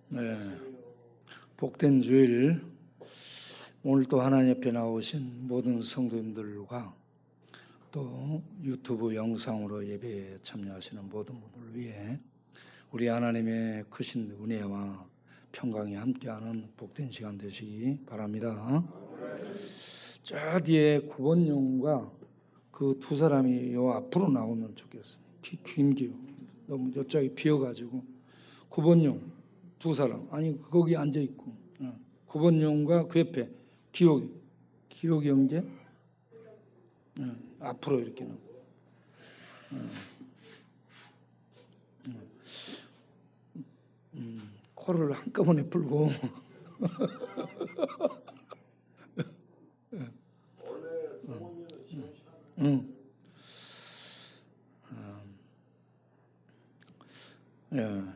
네, 복된 주일, 오늘 또 하나님 옆에 나오신 모든 성도님들과 또 유튜브 영상으로 예배에 참여하시는 모든 분들을 위해 우리 하나님의 크신 은혜와 평강이 함께하는 복된 시간 되시기 바랍니다. 저 뒤에 구본용과 그 두 사람이 요 앞으로 나오면 좋겠어요. 김기호 너무 옆자리 비어가지고 구본용 두 사람, 아니 거기 앉아 있고, 구본용과 그 옆에 기옥이 형제, 앞으로 이렇게 놓고, 코를 한꺼번에 풀고.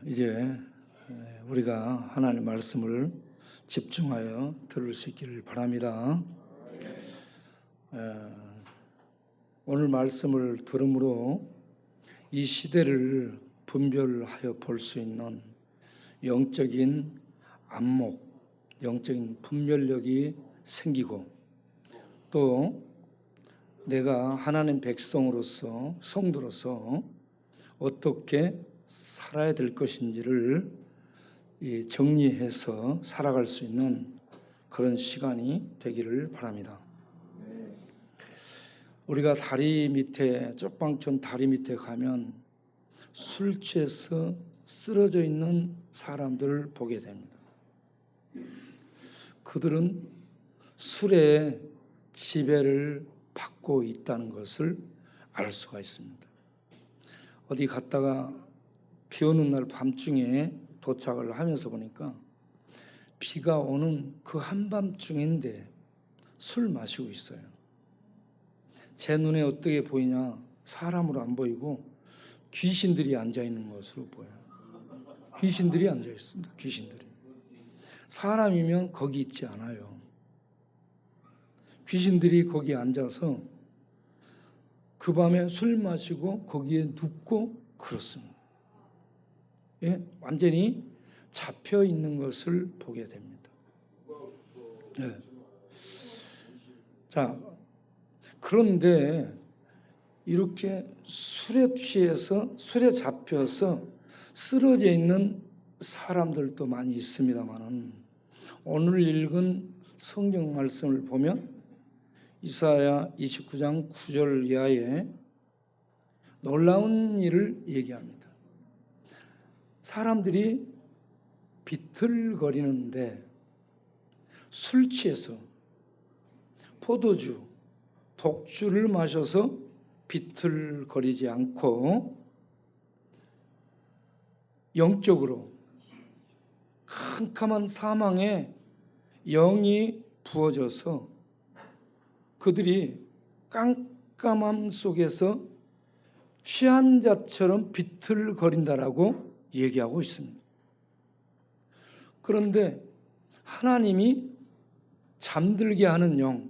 이제 우리가 하나님의 말씀을 집중하여 들을 수 있기를 바랍니다. 오늘 말씀을 들음으로 이 시대를 분별하여 볼 수 있는 영적인 안목, 영적인 분별력이 생기고, 또 내가 하나님 백성으로서, 성도로서 어떻게 살아야 될 것인지를 정리해서 살아갈 수 있는 그런 시간이 되기를 바랍니다. 우리가 다리 밑에, 쪽방촌 다리 밑에 가면 술 취해서 쓰러져 있는 사람들을 보게 됩니다. 그들은 술의 지배를 받고 있다는 것을 알 수가 있습니다. 어디 갔다가 비 오는 날 밤중에 도착을 하면서 보니까 비가 오는 그 한밤중인데 술 마시고 있어요. 제 눈에 어떻게 보이냐? 사람으로 안 보이고 귀신들이 앉아 있는 것으로 보여요. 귀신들이 앉아 있습니다. 귀신들이. 사람이면 거기 있지 않아요. 귀신들이 거기 앉아서 그 밤에 술 마시고 거기에 눕고 그렇습니다. 예? 완전히 잡혀 있는 것을 보게 됩니다. 네. 자, 그런데 이렇게 술에 취해서, 술에 잡혀서 쓰러져 있는 사람들도 많이 있습니다만, 오늘 읽은 성경 말씀을 보면 이사야 29장 9절 이하에 놀라운 일을 얘기합니다. 사람들이 비틀거리는데 술 취해서 포도주, 독주를 마셔서 비틀거리지 않고 영적으로 캄캄한 사망에 영이 부어져서 그들이 깜깜함 속에서 취한 자처럼 비틀거린다라고 얘기하고 있습니다. 그런데 하나님이 잠들게 하는 영,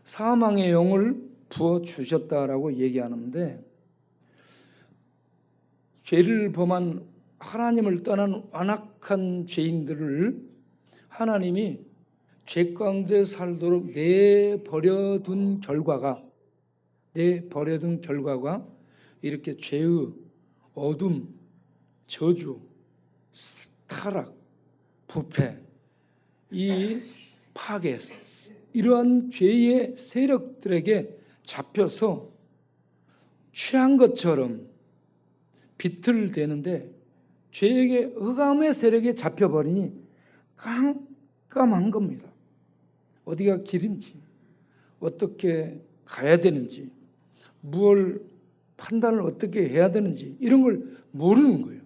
사망의 영을 부어주셨다라고 얘기하는데, 죄를 범한 하나님을 떠난 완악한 죄인들을 하나님이 죄 가운데 살도록 내버려둔 결과가 이렇게 죄의 어둠, 저주, 타락, 부패, 이 파괴, 이러한 죄의 세력들에게 잡혀서 취한 것처럼 비틀대는데, 죄에게 흑암의 세력에 잡혀버리니 깜깜한 겁니다. 어디가 길인지, 어떻게 가야 되는지, 무엇을 판단을 어떻게 해야 되는지 이런 걸 모르는 거예요.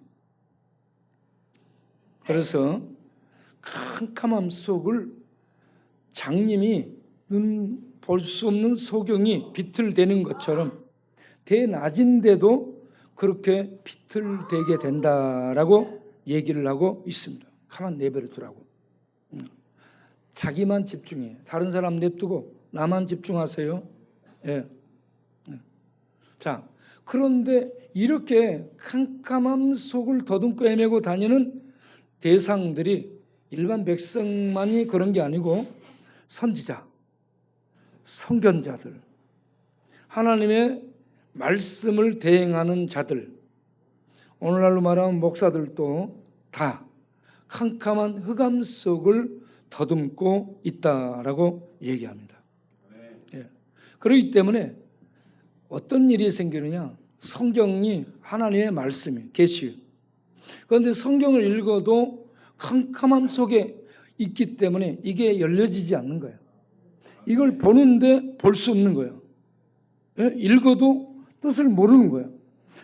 그래서 캄캄함 속을 장님이 눈 볼 수 없는 소경이 비틀대는 것처럼 대낮인데도 그렇게 비틀대게 된다라고 얘기를 하고 있습니다. 가만 내버려 두라고. 자기만 집중해. 다른 사람 냅두고 나만 집중하세요. 예. 자, 그런데 이렇게 캄캄함 속을 더듬고 헤매고 다니는 대상들이 일반 백성만이 그런 게 아니고 선지자, 선견자들, 하나님의 말씀을 대행하는 자들, 오늘날로 말하면 목사들도 다 캄캄한 흑암 속을 더듬고 있다라고 얘기합니다. 예. 그렇기 때문에 어떤 일이 생기느냐, 성경이 하나님의 말씀이 계시. 그런데 성경을 읽어도 캄캄함 속에 있기 때문에 이게 열려지지 않는 거예요. 이걸 보는데 볼 수 없는 거예요. 예? 읽어도 뜻을 모르는 거예요.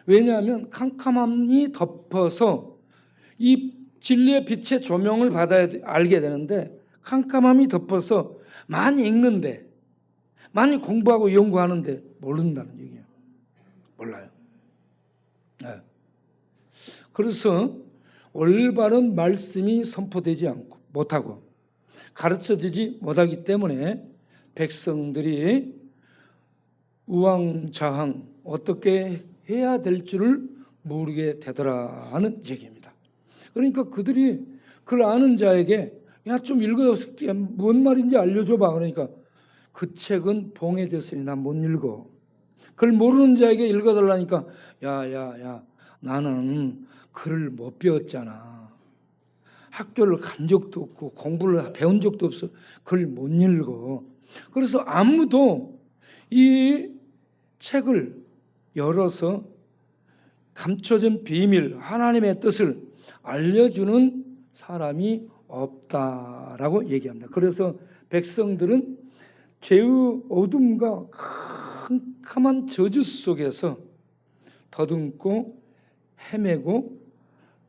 왜냐하면 캄캄함이 덮어서 이 진리의 빛의 조명을 받아야 알게 되는데, 캄캄함이 덮어서 많이 읽는데, 많이 공부하고 연구하는데 모른다는 얘기예요. 몰라요. 네. 그래서 올바른 말씀이 선포되지 않고 못하고 가르쳐지지 못하기 때문에 백성들이 우왕좌왕 어떻게 해야 될 줄을 모르게 되더라 하는 얘기입니다. 그러니까 그들이 그걸 아는 자에게 야, 좀 읽어서 뭔 말인지 알려줘봐. 그러니까 그 책은 봉해졌으니 난 못 읽어. 그걸 모르는 자에게 읽어달라니까 야, 나는 글을 못 배웠잖아. 학교를 간 적도 없고 공부를 배운 적도 없어. 글 못 읽어. 그래서 아무도 이 책을 열어서 감춰진 비밀, 하나님의 뜻을 알려주는 사람이 없다라고 얘기합니다. 그래서 백성들은 죄의 어둠과 캄캄한 저주 속에서 더듬고 헤매고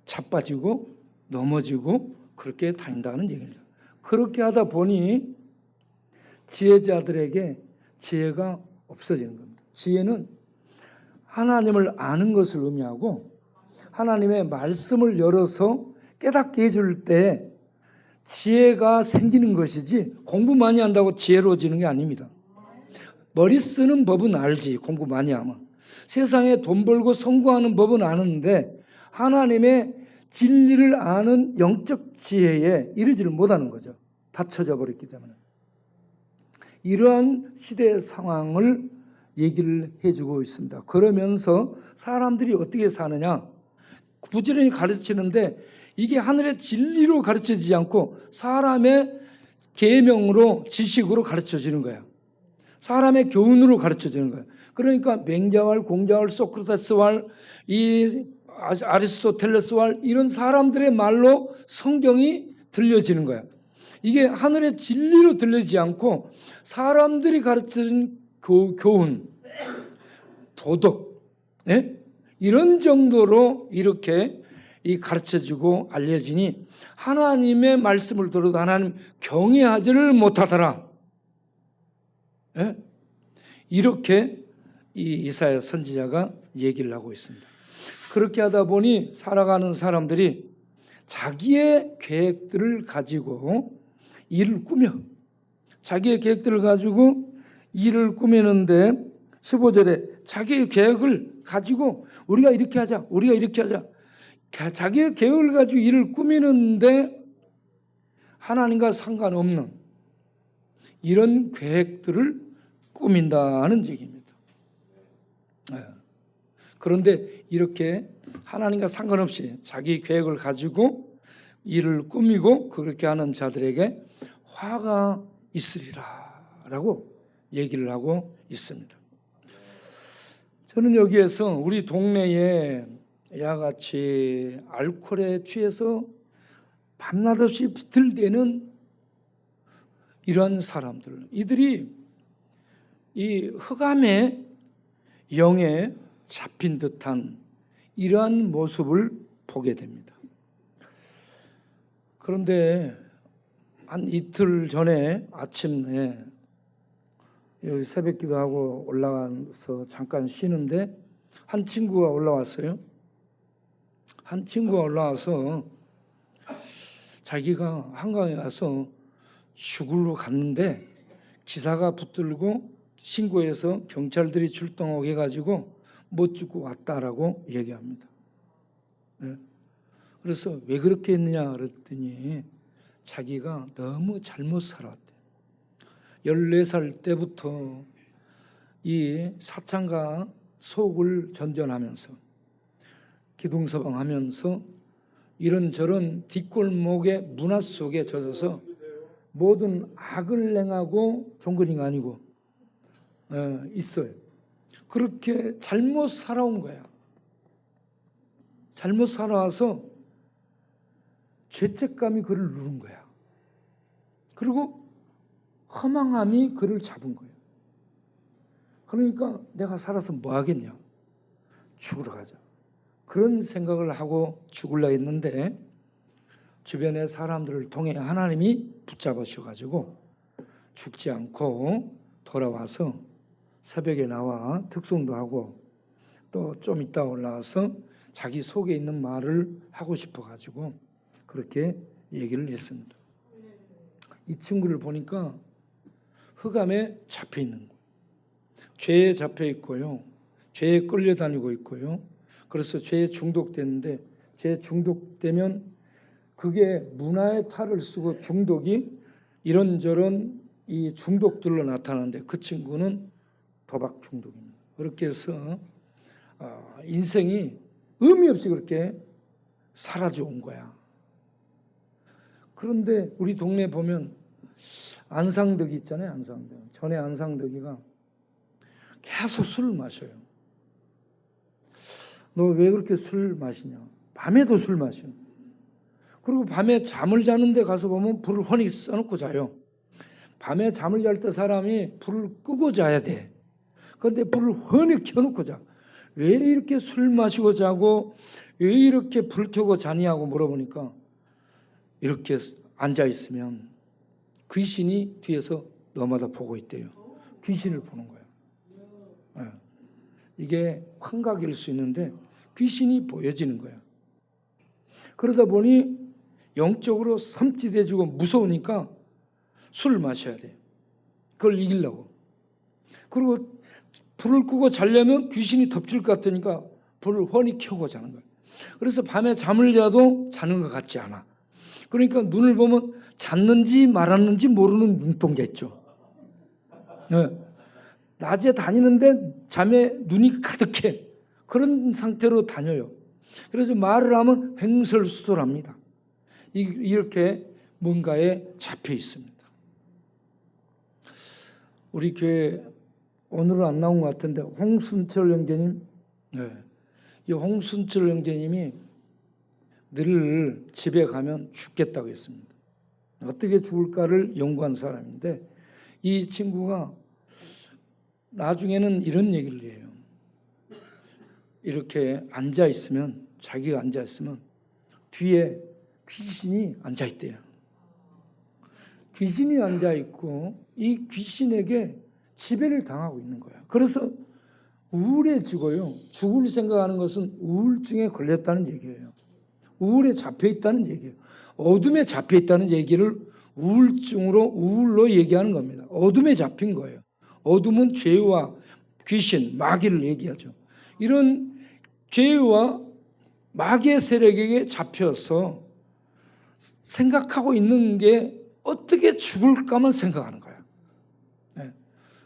자빠지고 넘어지고 그렇게 다닌다는 얘기입니다. 그렇게 하다 보니 지혜자들에게 지혜가 없어지는 겁니다. 지혜는 하나님을 아는 것을 의미하고 하나님의 말씀을 열어서 깨닫게 해줄 때 지혜가 생기는 것이지 공부 많이 한다고 지혜로워지는 게 아닙니다. 머리 쓰는 법은 알지, 공부 많이 하면. 세상에 돈 벌고 성공하는 법은 아는데 하나님의 진리를 아는 영적 지혜에 이르지를 못하는 거죠. 닫혀져 버렸기 때문에. 이러한 시대의 상황을 얘기를 해주고 있습니다. 그러면서 사람들이 어떻게 사느냐, 부지런히 가르치는데 이게 하늘의 진리로 가르쳐지지 않고 사람의 계명으로, 지식으로 가르쳐지는 거예요. 사람의 교훈으로 가르쳐지는 거예요. 그러니까 맹자왈, 공자왈, 소크라테스왈, 이 아리스토텔레스왈 이런 사람들의 말로 성경이 들려지는 거예요. 이게 하늘의 진리로 들리지 않고 사람들이 가르치는 교훈, 도덕, 예? 이런 정도로 이렇게 가르쳐지고 알려지니 하나님의 말씀을 들어도 하나님 경외하지를 못하더라. 예? 이렇게 이 이사야 선지자가 얘기를 하고 있습니다. 그렇게 하다 보니 살아가는 사람들이 자기의 계획들을 가지고 일을 꾸며, 자기의 계획들을 가지고 일을 꾸미는데 15절에 자기의 계획을 가지고 우리가 이렇게 하자, 우리가 이렇게 하자. 자기의 계획을 가지고 일을 꾸미는데 하나님과 상관없는 이런 계획들을 꾸민다는 얘기입니다. 그런데 이렇게 하나님과 상관없이 자기 계획을 가지고 일을 꾸미고 그렇게 하는 자들에게 화가 있으리라 라고 얘기를 하고 있습니다. 저는 여기에서 우리 동네에 야같이 알코올에 취해서 밤낮 없이 비틀대는 이런 사람들, 이들이 이 흑암의 영에 잡힌 듯한 이러한 모습을 보게 됩니다. 그런데 한 이틀 전에 아침에 여기 새벽 기도하고 올라가서 잠깐 쉬는데 한 친구가 올라왔어요. 한 친구가 올라와서 자기가 한강에 가서 죽으러 갔는데 기사가 붙들고 신고해서 경찰들이 출동하고 해가지고 못 죽고 왔다라고 얘기합니다. 예. 그래서 왜 그렇게 했느냐 그랬더니 자기가 너무 잘못 살았대. 14살 때부터 이 사창과 속을 전전하면서 기둥서방하면서 이런저런 뒷골목의 문화 속에 젖어서 모든 악을 행하고 종근인간이고 있어요. 그렇게 잘못 살아온 거야. 잘못 살아와서 죄책감이 그를 누른 거야. 그리고 허망함이 그를 잡은 거예요. 그러니까 내가 살아서 뭐 하겠냐? 죽으러 가자. 그런 생각을 하고 죽으려 했는데 주변의 사람들을 통해 하나님이 붙잡으셔가지고 죽지 않고 돌아와서 새벽에 나와 특송도 하고 또 좀 이따 올라와서 자기 속에 있는 말을 하고 싶어가지고 그렇게 얘기를 했습니다. 이 친구를 보니까 흑암에 잡혀 있는 거예요. 죄에 잡혀 있고요. 죄에 끌려다니고 있고요. 그래서 죄에 중독됐는데 죄에 중독되면 그게 문화의 탈을 쓰고 중독이 이런저런 이 중독들로 나타나는데 그 친구는 도박 중독입니다. 그렇게 해서 인생이 의미 없이 그렇게 사라져 온 거야. 그런데 우리 동네에 보면 안상덕이 있잖아요. 안상덕. 전에 안상덕이가 계속 술을 마셔요. 너 왜 그렇게 술 마시냐? 밤에도 술 마셔. 그리고 밤에 잠을 자는데 가서 보면 불을 훤히 써놓고 자요. 밤에 잠을 잘 때 사람이 불을 끄고 자야 돼. 그런데 불을 훤히 켜놓고 자. 왜 이렇게 술 마시고 자고 왜 이렇게 불 켜고 자냐고 물어보니까 이렇게 앉아있으면 귀신이 뒤에서 너마다 보고 있대요. 귀신을 보는 거예요. 네. 이게 환각일 수 있는데 귀신이 보여지는 거예요. 그러다 보니 영적으로 섬찟해지고 무서우니까 술을 마셔야 돼요. 그걸 이기려고. 그리고 불을 끄고 자려면 귀신이 덮칠 것 같으니까 불을 훤히 켜고 자는 거예요. 그래서 밤에 잠을 자도 자는 것 같지 않아. 그러니까 눈을 보면 잤는지 말았는지 모르는 눈동자 있죠. 네. 낮에 다니는데 잠에 눈이 가득해. 그런 상태로 다녀요. 그래서 말을 하면 횡설수설합니다. 이렇게 뭔가에 잡혀 있습니다. 우리 교회 오늘은 안 나온 것 같은데 홍순철 형제님, 이 홍순철 형제님이 늘 집에 가면 죽겠다고 했습니다. 어떻게 죽을까를 연구한 사람인데 이 친구가 나중에는 이런 얘기를 해요. 이렇게 앉아있으면 자기가 앉아있으면 뒤에 귀신이 앉아있대요. 귀신이 앉아있고 이 귀신에게 지배를 당하고 있는 거예요. 그래서 우울해지고요. 죽을 생각하는 것은 우울증에 걸렸다는 얘기예요. 우울에 잡혀있다는 얘기예요. 어둠에 잡혀있다는 얘기를 우울로 얘기하는 겁니다. 어둠에 잡힌 거예요. 어둠은 죄와 귀신, 마귀를 얘기하죠. 이런 죄와 마귀의 세력에게 잡혀서 생각하고 있는 게 어떻게 죽을까만 생각하는 거예요. 네.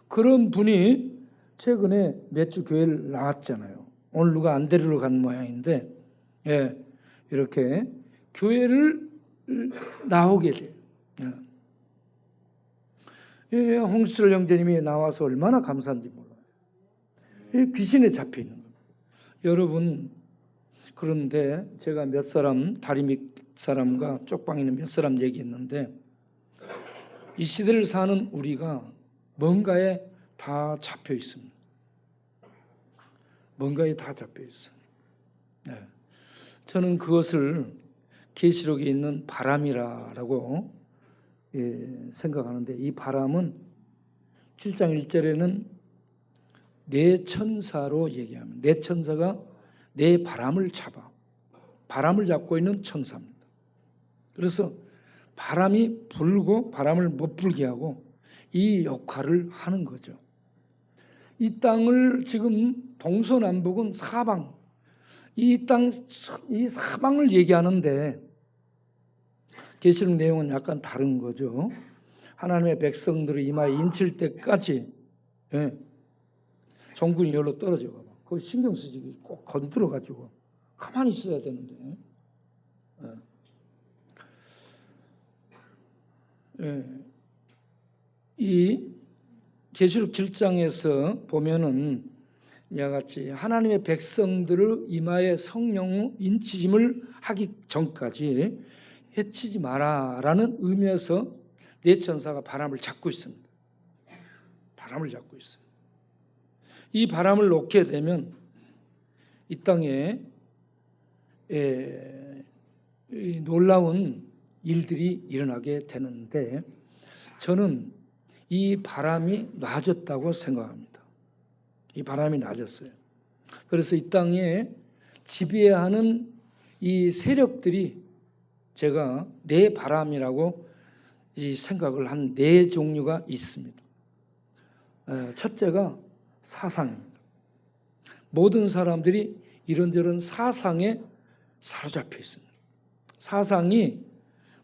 그런 분이 최근에 몇 주 교회를 나왔잖아요. 오늘 누가 안 데리러 간 모양인데 이렇게 교회를 나오게 돼요. 홍수철 형제님이 나와서 얼마나 감사한지 몰라요. 귀신에 잡혀 있는 거예요. 여러분, 그런데 제가 몇 사람, 다리 밑 사람과 쪽방에 있는 몇 사람 얘기했는데 이 시대를 사는 우리가 뭔가에 다 잡혀 있습니다. 뭔가에 다 잡혀 있어요. 저는 그것을 계시록에 있는 바람이라고 생각하는데 이 바람은 7장 1절에는 네 천사로 얘기합니다. 네 천사가 네 바람을 잡아. 바람을 잡고 있는 천사입니다. 그래서 바람이 불고 바람을 못 불게 하고 이 역할을 하는 거죠. 이 땅을 지금 동서남북은 사방, 이 사방을 얘기하는데 계시록 내용은 약간 다른 거죠. 하나님의 백성들의 이마에 인칠 때까지 정군이 열로 떨어져 봐. 그거 신경 쓰지. 꼭 건드려 가지고 가만히 있어야 되는데. 이 계시록 7장에서 보면은 이와 같이 하나님의 백성들을 이마에 성령 인치심을 하기 전까지 해치지 마라라는 의미에서 네 천사가 바람을 잡고 있습니다. 바람을 잡고 있어요. 이 바람을 놓게 되면 이 땅에 놀라운 일들이 일어나게 되는데 저는 이 바람이 놔졌다고 생각합니다. 이 바람이 놔졌어요. 그래서 이 땅에 지배하는 이 세력들이 제가 네 바람이라고 이 생각을 한 네 종류가 있습니다. 첫째가 사상입니다. 모든 사람들이 이런저런 사상에 사로잡혀 있습니다. 사상이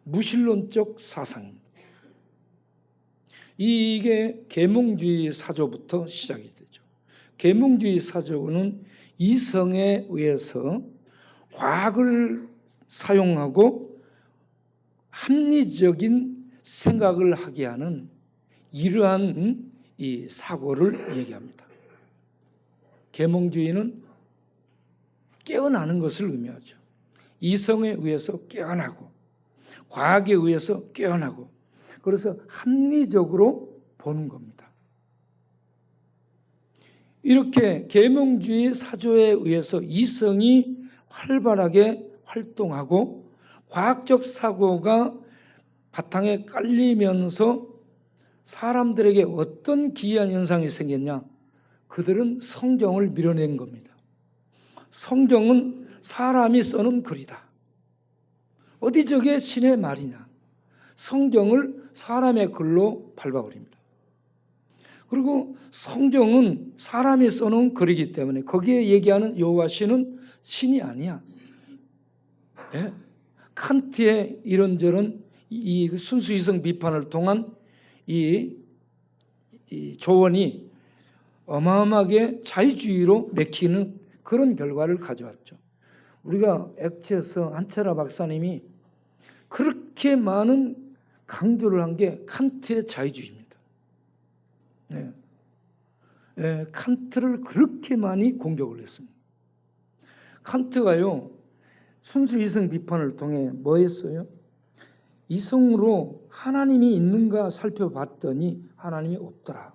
무신론적 사상입니다. 이게 계몽주의 사조부터 시작이 되죠. 계몽주의 사조는 이성에 의해서 과학을 사용하고 합리적인 생각을 하게 하는 이러한 이 사고를 얘기합니다. 계몽주의는 깨어나는 것을 의미하죠. 이성에 의해서 깨어나고 과학에 의해서 깨어나고 그래서 합리적으로 보는 겁니다. 이렇게 계몽주의 사조에 의해서 이성이 활발하게 활동하고 과학적 사고가 바탕에 깔리면서 사람들에게 어떤 기이한 현상이 생겼냐? 그들은 성경을 밀어낸 겁니다. 성경은 사람이 써놓은 글이다. 어디 저게 신의 말이냐? 성경을 사람의 글로 밟아버립니다. 그리고 성경은 사람이 써놓은 글이기 때문에 거기에 얘기하는 여호와시는 신이 아니야. 네? 칸트의 이런저런 이 순수이성 비판을 통한 이 조언이 어마어마하게 자유주의로 맥히는 그런 결과를 가져왔죠. 우리가 액체에서 한철아 박사님이 그렇게 많은 강조를 한 게 칸트의 자유주의입니다. 네. 네, 칸트를 그렇게 많이 공격을 했습니다. 칸트가요, 순수 이성 비판을 통해 뭐 했어요? 이성으로 하나님이 있는가 살펴봤더니 하나님이 없더라.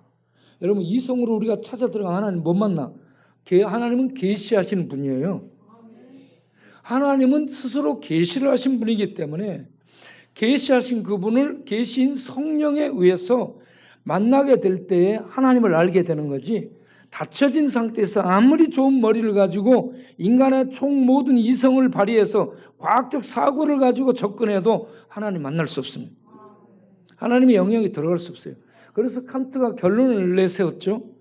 여러분, 이성으로 우리가 찾아 들어가면 하나님 못 만나. 하나님은 계시하시는 분이에요. 하나님은 스스로 계시를 하신 분이기 때문에 계시하신 그분을 계신 성령에 의해서 만나게 될 때에 하나님을 알게 되는 거지, 닫혀진 상태에서 아무리 좋은 머리를 가지고 인간의 총 모든 이성을 발휘해서 과학적 사고를 가지고 접근해도 하나님 만날 수 없습니다. 하나님의 영역이 들어갈 수 없어요. 그래서 칸트가 결론을 내세웠죠.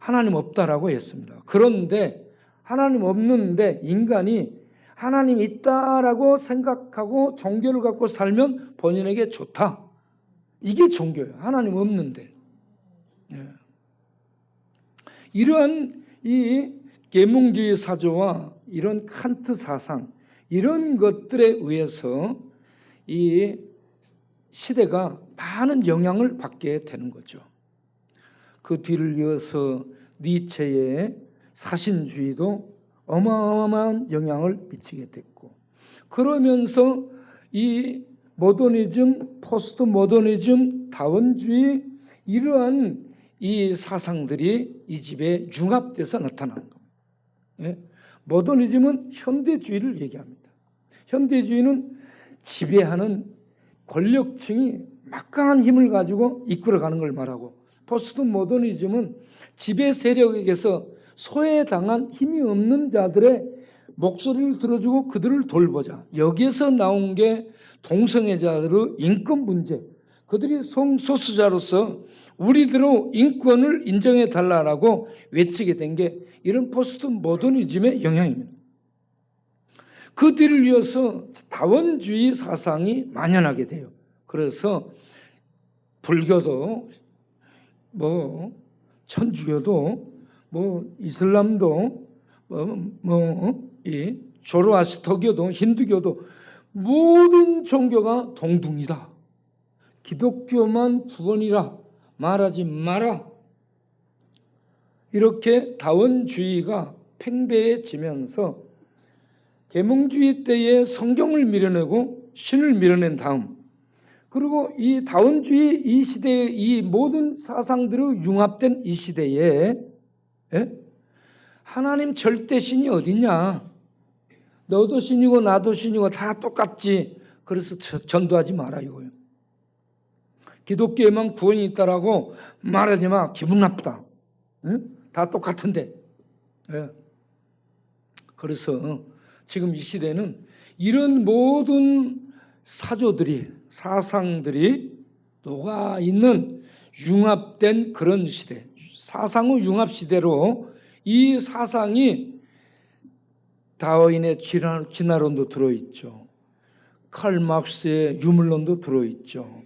하나님 없다라고 했습니다. 그런데 하나님 없는데 인간이 하나님 있다라고 생각하고 종교를 갖고 살면 본인에게 좋다. 이게 종교예요. 하나님 없는데. 예. 이러한 이 계몽주의 사조와 이런 칸트 사상, 이런 것들에 의해서 이 시대가 많은 영향을 받게 되는 거죠. 그 뒤를 이어서 니체의 사신주의도 어마어마한 영향을 미치게 됐고, 그러면서 이 모더니즘, 포스트 모더니즘, 다원주의, 이러한 이 사상들이 이 집에 융합돼서 나타나는 겁니다. 예? 모더니즘은 현대주의를 얘기합니다. 현대주의는 지배하는 권력층이 막강한 힘을 가지고 이끌어가는 걸 말하고, 포스트 모더니즘은 지배 세력에게서 소외당한 힘이 없는 자들의 목소리를 들어주고 그들을 돌보자. 여기에서 나온 게 동성애자들의 인권 문제, 그들이 성소수자로서 우리들의 인권을 인정해 달라고 외치게 된 게 이런 포스트 모더니즘의 영향입니다. 그들을 위해서 다원주의 사상이 만연하게 돼요. 그래서 불교도 천주교도 이슬람도 이 조로아스터교도 힌두교도 모든 종교가 동등이다. 기독교만 구원이라 말하지 마라. 이렇게 다원주의가 팽배해지면서 계몽주의 때에 성경을 밀어내고 신을 밀어낸 다음, 그리고 이 다원주의 이 시대에 이 모든 사상들이 융합된 이 시대에 하나님 절대 신이 어딨냐? 너도 신이고 나도 신이고 다 똑같지. 그래서 전도하지 마라 이거예요. 기독교에만 구원이 있다라고 말하지 마. 기분 나쁘다. 다 똑같은데. 그래서 지금 이 시대는 이런 모든 사조들이, 사상들이 녹아있는 융합된 그런 시대, 사상의 융합 시대로 이 사상이 다윈의 진화론도 들어있죠. 칼 막스의 유물론도 들어있죠.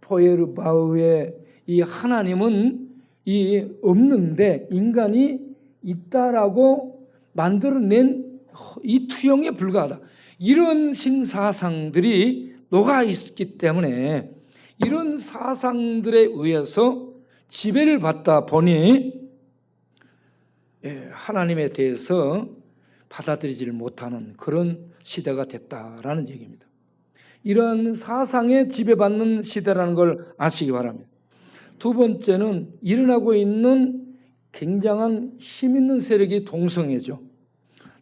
포에르바흐의 이 하나님은 이 없는데 인간이 있다라고 만들어낸 이 투영에 불과하다. 이런 신사상들이 녹아있기 때문에 이런 사상들에 의해서 지배를 받다 보니 하나님에 대해서 받아들이지를 못하는 그런 시대가 됐다라는 얘기입니다. 이런 사상에 지배받는 시대라는 걸 아시기 바랍니다. 두 번째는 일어나고 있는 굉장한 힘 있는 세력이 동성애죠.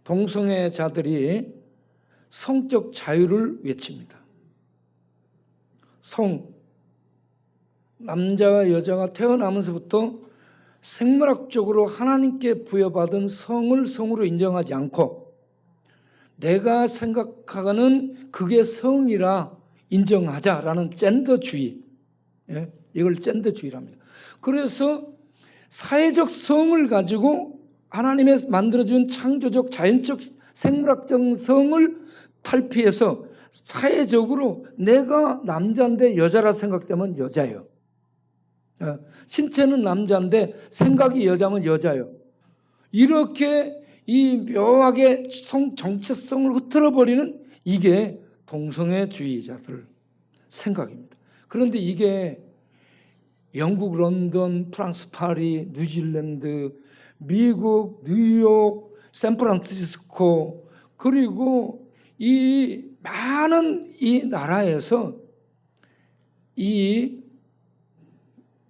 동성애자들이 성적 자유를 외칩니다. 남자와 여자가 태어나면서부터 생물학적으로 하나님께 부여받은 성을 성으로 인정하지 않고 내가 생각하는 그게 성이라 인정하자라는 젠더주의, 이걸 젠더주의랍니다. 그래서 사회적 성을 가지고 하나님의 만들어준 창조적 자연적 생물학적 성을 탈피해서 사회적으로 내가 남자인데 여자라 생각되면 여자예요. 신체는 남자인데 생각이 여자면 여자예요. 이렇게 이 묘하게 정체성을 흐트러버리는 이게 동성애주의자들 생각입니다. 그런데 이게 영국 런던, 프랑스 파리, 뉴질랜드, 미국, 뉴욕, 샌프란시스코 그리고 이 많은 이 나라에서 이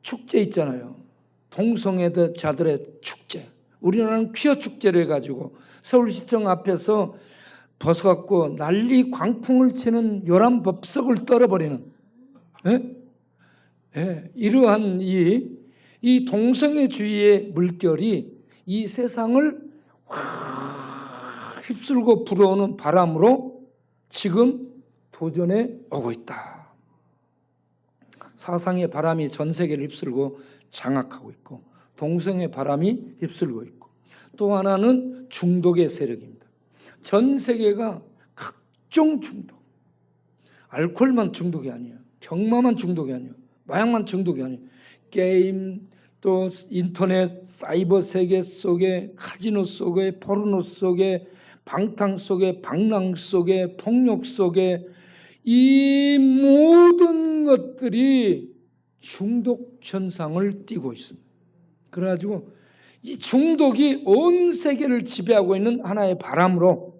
축제 있잖아요. 동성애자들의 축제. 우리나라는 퀴어 축제를 해가지고 서울시청 앞에서 벗어갖고 난리 광풍을 치는 요란법석을 떨어버리는 이러한 이 동성애주의의 물결이 이 세상을 확 휩쓸고 불어오는 바람으로 지금 도전해 오고 있다. 사상의 바람이 전 세계를 휩쓸고 장악하고 있고 동성애 바람이 휩쓸고 있고 또 하나는 중독의 세력입니다. 전 세계가 각종 중독, 알코올만 중독이 아니에요. 경마만 중독이 아니에요. 마약만 중독이 아니에요. 게임, 또 인터넷, 사이버 세계 속에 카지노 속에 포르노 속에 방탕 속에 방랑 속에 폭력 속에 이 모든 것들이 중독 현상을 띠고 있습니다. 그래가지고 이 중독이 온 세계를 지배하고 있는 하나의 바람으로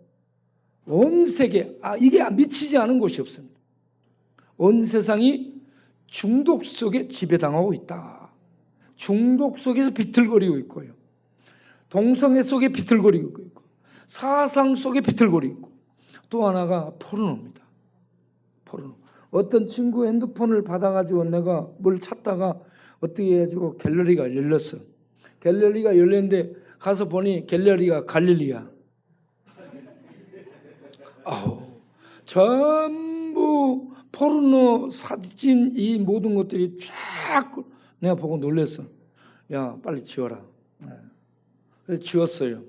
온 세계, 이게 미치지 않은 곳이 없습니다. 온 세상이 중독 속에 지배당하고 있다. 중독 속에서 비틀거리고 있고요. 동성애 속에 비틀거리고 있고 사상 속에 비틀거리고 있고 또 하나가 포르노입니다. 포르노. 어떤 친구 핸드폰을 받아가지고 내가 뭘 찾다가 어떻게 해가지고 갤러리가 열렸어. 갤러리가 열렸는데 가서 보니 갤러리가 갈릴리야. 전부 포르노 사진 이 모든 것들이 쫙 내가 보고 놀랐어. 야, 빨리 지워라. 그래서 지웠어요.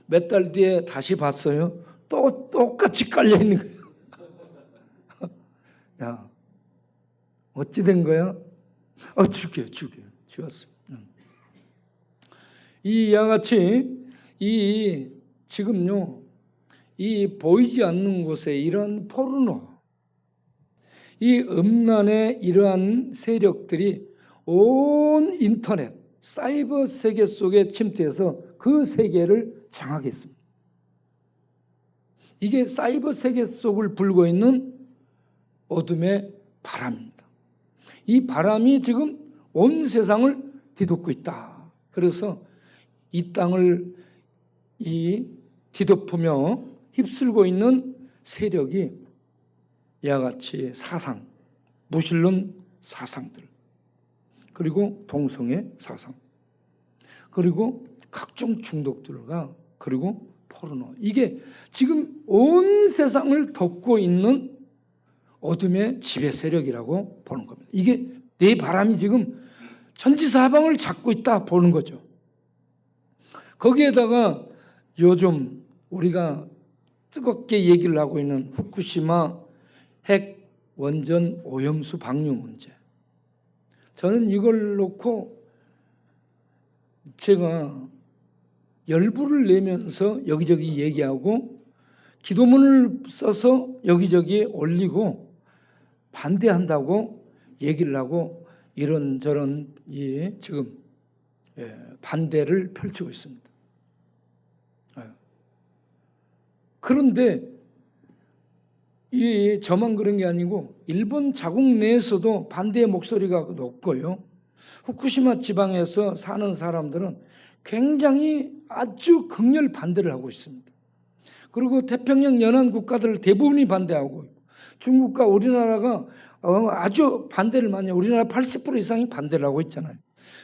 몇 달 뒤에 다시 봤어요. 또 똑같이 깔려 있는 거예요. 야, 어찌 된 거야? 죽여. 지웠어. 이와 같이 지금요, 이 보이지 않는 곳에 이런 포르노, 이 음란의 이러한 세력들이 온 인터넷, 사이버 세계 속에 침투해서 그 세계를 장악했습니다. 이게 사이버 세계 속을 불고 있는 어둠의 바람입니다. 이 바람이 지금 온 세상을 뒤덮고 있다. 그래서 이 땅을 뒤덮으며 휩쓸고 있는 세력이 이와 같이 사상, 무신론 사상들, 그리고 동성애 사상, 그리고 각종 중독들과 그리고 포르노, 이게 지금 온 세상을 덮고 있는 어둠의 지배 세력이라고 보는 겁니다. 이게 내 바람이 지금 천지사방을 잡고 있다 보는 거죠. 거기에다가 요즘 우리가 뜨겁게 얘기를 하고 있는 후쿠시마 핵 원전 오염수 방류 문제. 저는 이걸 놓고 제가 열불을 내면서 여기저기 얘기하고 기도문을 써서 여기저기 올리고 반대한다고 얘기를 하고 이런저런 지금 반대를 펼치고 있습니다. 그런데 저만 그런 게 아니고 일본 자국 내에서도 반대의 목소리가 높고요. 후쿠시마 지방에서 사는 사람들은 굉장히 아주 극렬 반대를 하고 있습니다. 그리고 태평양 연안 국가들 대부분이 반대하고 중국과 우리나라가 아주 반대를 많이 해요. 우리나라 80% 이상이 반대를 하고 있잖아요.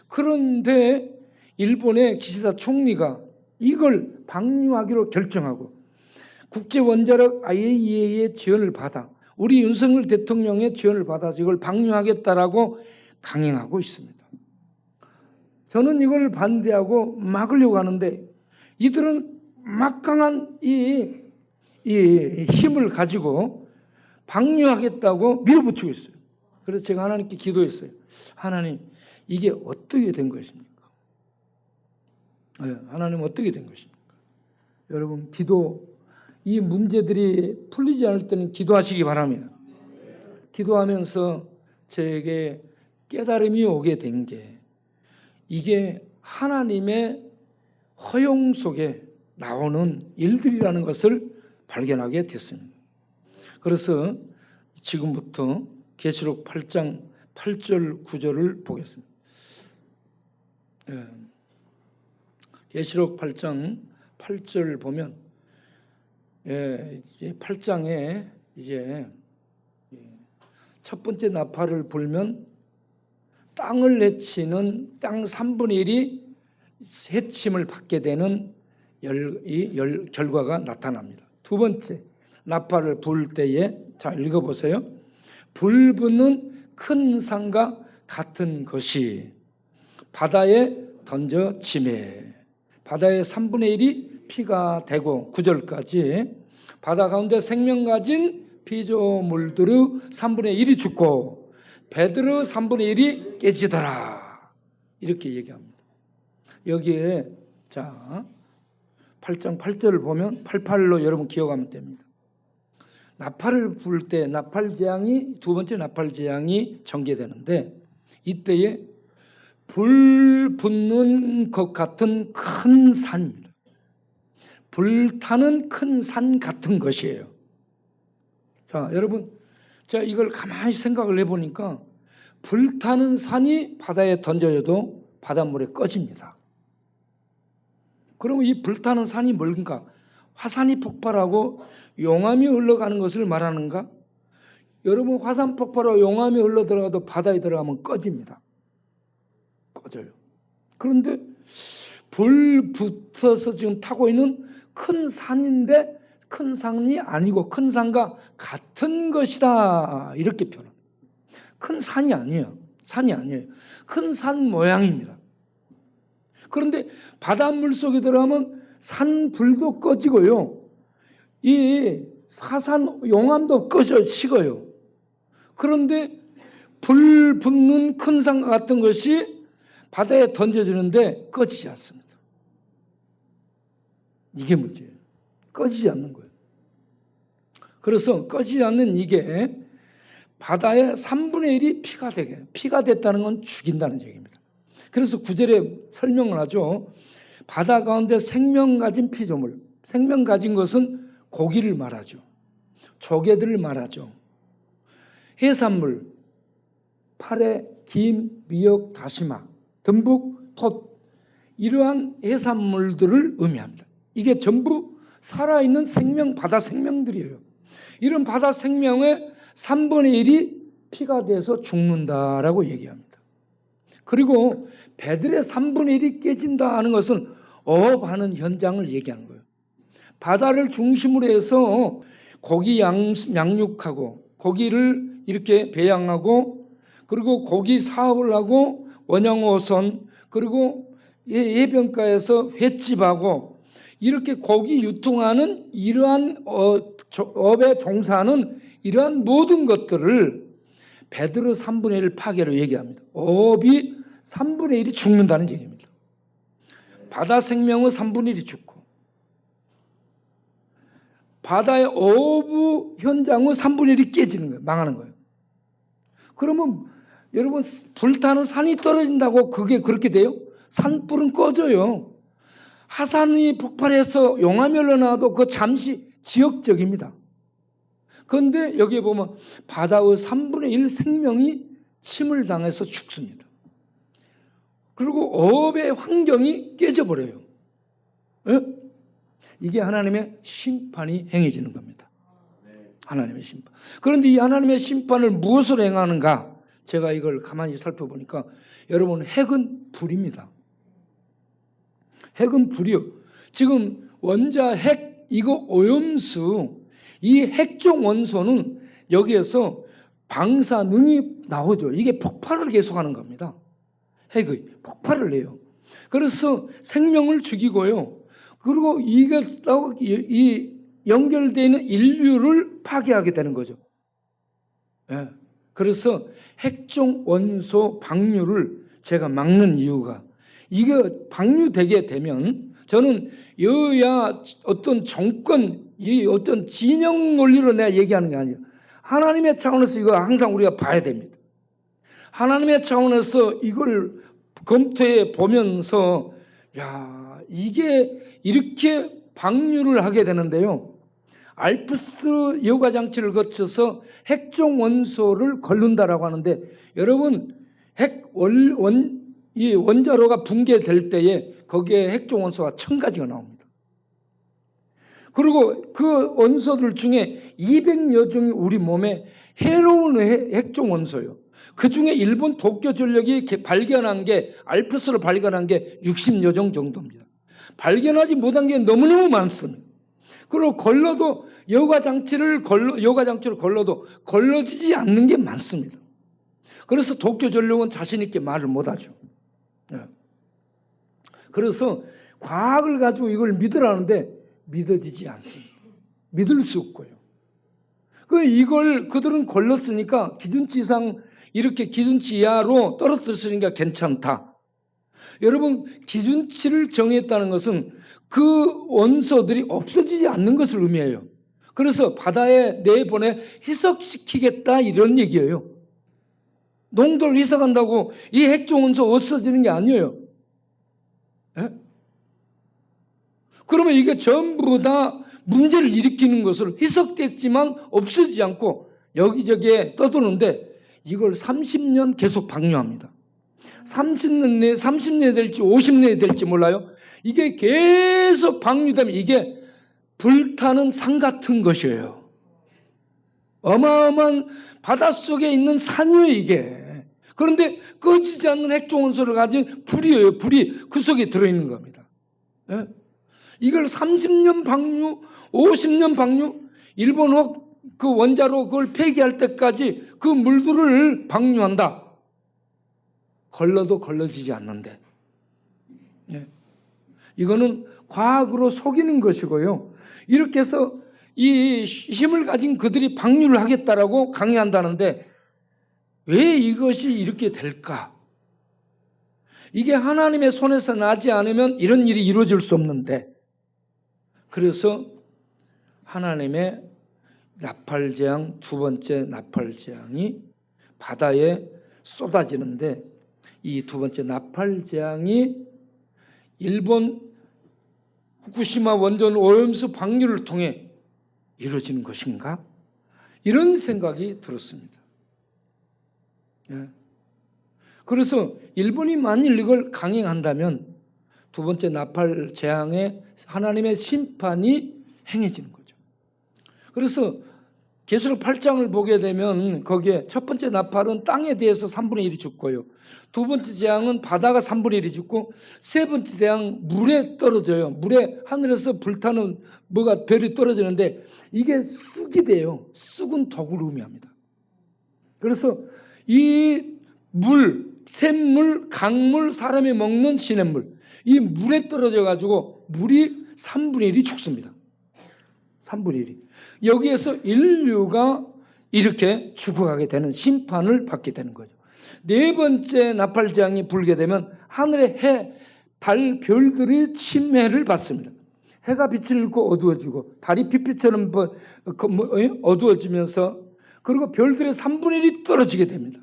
그런데 일본의 기시다 총리가 이걸 방류하기로 결정하고 국제원자력 IAEA의 지원을 받아 우리 윤석열 대통령의 지원을 받아서 이걸 방류하겠다라고 강행하고 있습니다. 저는 이걸 반대하고 막으려고 하는데 이들은 막강한 이 힘을 가지고 방류하겠다고 밀어붙이고 있어요. 그래서 제가 하나님께 기도했어요. 하나님, 이게 어떻게 된 것입니까? 하나님, 어떻게 된 것입니까? 여러분, 이 문제들이 풀리지 않을 때는 기도하시기 바랍니다. 기도하면서 저에게 깨달음이 오게 된 게 이게 하나님의 허용 속에 나오는 일들이라는 것을 발견하게 됐습니다. 그래서 지금부터 계시록 8장 8절 9절을 보겠습니다. 계시록 8장 8절 보면 이제 8장에 이제 첫 번째 나팔을 불면 땅을 해치는 땅 3분의 1이 해침을 받게 되는 결과가 나타납니다. 두 번째 나팔을 불 때에 자 읽어보세요. 불 붙는 큰 산과 같은 것이 바다에 던져지매 바다의 3분의 1이 피가 되고 9절까지 바다 가운데 생명 가진 피조물들의 3분의 1이 죽고 배들의 3분의 1이 깨지더라 이렇게 얘기합니다. 여기에 자 8장 8절을 보면 88로 여러분 기억하면 됩니다. 나팔을 불 때 나팔재앙이 두 번째 나팔재앙이 전개되는데 이때에 불 붙는 것 같은 큰 산입니다. 불타는 큰 산 같은 것이에요. 자, 여러분, 제가 이걸 가만히 생각을 해보니까 불타는 산이 바다에 던져져도 바닷물에 꺼집니다. 그러면 이 불타는 산이 뭘까? 화산이 폭발하고 용암이 흘러가는 것을 말하는가? 여러분, 화산 폭발하고 용암이 흘러들어가도 바다에 들어가면 꺼집니다. 꺼져요. 그런데 불 붙어서 지금 타고 있는 큰 산인데 큰 산이 아니고 큰 산과 같은 것이다. 이렇게 표현합니다. 큰 산이 아니에요. 산이 아니에요. 큰 산 모양입니다. 그런데 바닷물 속에 들어가면 산불도 꺼지고요. 이 사산 용암도 꺼져 식어요. 그런데 불 붙는 큰 산과 같은 것이 바다에 던져지는데 꺼지지 않습니다. 이게 문제예요. 꺼지지 않는 거예요. 그래서 꺼지지 않는 이게 바다의 3분의 1이 피가 되게, 피가 됐다는 건 죽인다는 얘기입니다. 그래서 9절에 설명을 하죠. 바다 가운데 생명 가진 피조물, 생명 가진 것은 고기를 말하죠. 조개들을 말하죠. 해산물, 파래, 김, 미역, 다시마, 듬북, 톳, 이러한 해산물들을 의미합니다. 이게 전부 살아있는 생명, 바다 생명들이에요. 이런 바다 생명의 3분의 1이 피가 돼서 죽는다라고 얘기합니다. 그리고 배들의 3분의 1이 깨진다 하는 것은 어업하는 현장을 얘기하는 거예요. 바다를 중심으로 해서 고기 양육하고 고기를 이렇게 배양하고 그리고 고기 사업을 하고 원양어선 그리고 해변가에서 횟집하고 이렇게 고기 유통하는 이러한 업에 종사하는 이러한 모든 것들을 베드로 3분의 1 파괴로 얘기합니다. 어업이 3분의 1이 죽는다는 얘기입니다. 바다 생명은 3분의 1이 죽고 바다의 어업 현장은 3분의 1이 깨지는 거예요. 망하는 거예요. 그러면 여러분 불타는 산이 떨어진다고 그게 그렇게 돼요? 산불은 꺼져요. 하산이 폭발해서 용암이 흘러나와도 그 잠시 지역적입니다. 그런데 여기에 보면 바다의 3분의 1 생명이 침을 당해서 죽습니다. 그리고 어업의 환경이 깨져버려요. 예? 이게 하나님의 심판이 행해지는 겁니다. 하나님의 심판. 그런데 이 하나님의 심판을 무엇으로 행하는가? 제가 이걸 가만히 살펴보니까 여러분 핵은 불입니다. 핵은 불이요. 지금 원자 핵 이거 오염수 이 핵종 원소는 여기에서 방사능이 나오죠. 이게 폭발을 계속하는 겁니다. 핵의 폭발을 해요. 그래서 생명을 죽이고요. 그리고 이것하고 이 연결되어 있는 인류를 파괴하게 되는 거죠. 예. 그래서 핵종 원소 방류를 제가 막는 이유가 이게 방류되게 되면 저는 여야 어떤 정권, 이 어떤 진영 논리로 내가 얘기하는 게 아니에요. 하나님의 차원에서 이거 항상 우리가 봐야 됩니다. 하나님의 차원에서 이걸 검토해 보면서 야 이게 이렇게 방류를 하게 되는데요. 알프스 여과 장치를 거쳐서 핵종 원소를 걸른다라고 하는데 여러분 이 원자로가 붕괴될 때에 거기에 핵종 원소가 1000가지가 나옵니다. 그리고 그 원소들 중에 200여 종이 우리 몸에 해로운 핵종 원소예요. 그 중에 일본 도쿄 전력이 발견한 게 알프스를 발견한 게 60여 종 정도입니다. 발견하지 못한 게 너무너무 많습니다. 그리고 걸러도 여과 장치를 걸러도 걸러지지 않는 게 많습니다. 그래서 도쿄 전력은 자신 있게 말을 못하죠. 그래서 과학을 가지고 이걸 믿으라는데 믿어지지 않습니다. 믿을 수 없고요. 이걸 그들은 걸렀으니까 기준치 이상 이렇게 기준치 이하로 떨어뜨렸으니까 괜찮다. 여러분 기준치를 정했다는 것은 그 원소들이 없어지지 않는 것을 의미해요. 그래서 바다에 내보내 희석시키겠다 이런 얘기예요. 농도를 희석한다고 이 핵종 원소 없어지는 게 아니에요. 예? 그러면 이게 전부 다 문제를 일으키는 것을 희석됐지만 없어지지 않고 여기저기에 떠도는데 이걸 30년 계속 방류합니다. 30년 될지 50년이 될지 몰라요. 이게 계속 방류되면 이게 불타는 산 같은 것이에요. 어마어마한 바닷속에 있는 산이에요 이게. 그런데 꺼지지 않는 핵종 원소를 가진 불이에요. 불이 그 속에 들어있는 겁니다. 예? 이걸 30년 방류, 50년 방류, 일본어 그 원자로 그걸 폐기할 때까지 그 물들을 방류한다. 걸러도 걸러지지 않는데. 예. 이거는 과학으로 속이는 것이고요. 이렇게 해서 이 힘을 가진 그들이 방류를 하겠다라고 강요한다는데 왜 이것이 이렇게 될까? 이게 하나님의 손에서 나지 않으면 이런 일이 이루어질 수 없는데, 그래서 하나님의 나팔재앙, 두 번째 나팔재앙이 바다에 쏟아지는데, 이 두 번째 나팔재앙이 일본 후쿠시마 원전 오염수 방류를 통해 이루어지는 것인가? 이런 생각이 들었습니다. 예. 그래서 일본이 만일 이걸 강행한다면 두 번째 나팔 재앙에 하나님의 심판이 행해지는 거죠. 그래서 계시록 8장을 보게 되면 거기에 첫 번째 나팔은 땅에 대해서 3분의 1이 죽고요. 두 번째 재앙은 바다가 3분의 1이 죽고, 세 번째 재앙 물에 떨어져요. 물에 하늘에서 불타는 뭐가 별이 떨어지는데 이게 쑥이 돼요. 쑥은 독을 의미합니다. 그래서 이 물, 샘물, 강물, 사람이 먹는 시냇물, 이 물에 떨어져 가지고 물이 3분의 1이 죽습니다. 3분의 1이. 여기에서 인류가 이렇게 죽어가게 되는, 심판을 받게 되는 거죠. 네 번째 나팔재앙이 불게 되면 하늘의 해, 달, 별들이 침해를 받습니다. 해가 빛을 잃고 어두워지고 달이 빛빛처럼 어두워지면서, 그리고 별들의 3분의 1이 떨어지게 됩니다.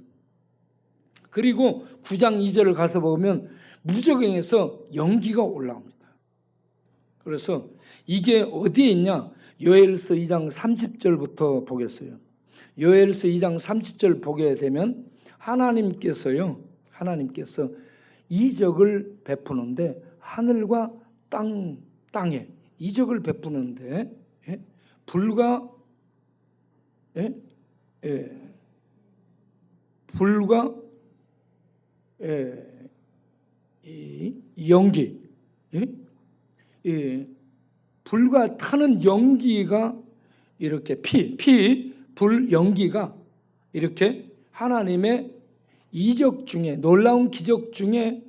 그리고 9장 2절을 가서 보면 무저갱에서 연기가 올라옵니다. 그래서 이게 어디에 있냐? 요엘서 2장 30절부터 보겠어요. 요엘서 2장 30절 보게 되면 하나님께서 이적을 베푸는데, 하늘과 땅에 이적을 베푸는데, 불과 연기, 불과 타는 연기가 이렇게 불 연기가 이렇게 하나님의 이적 중에, 놀라운 기적 중에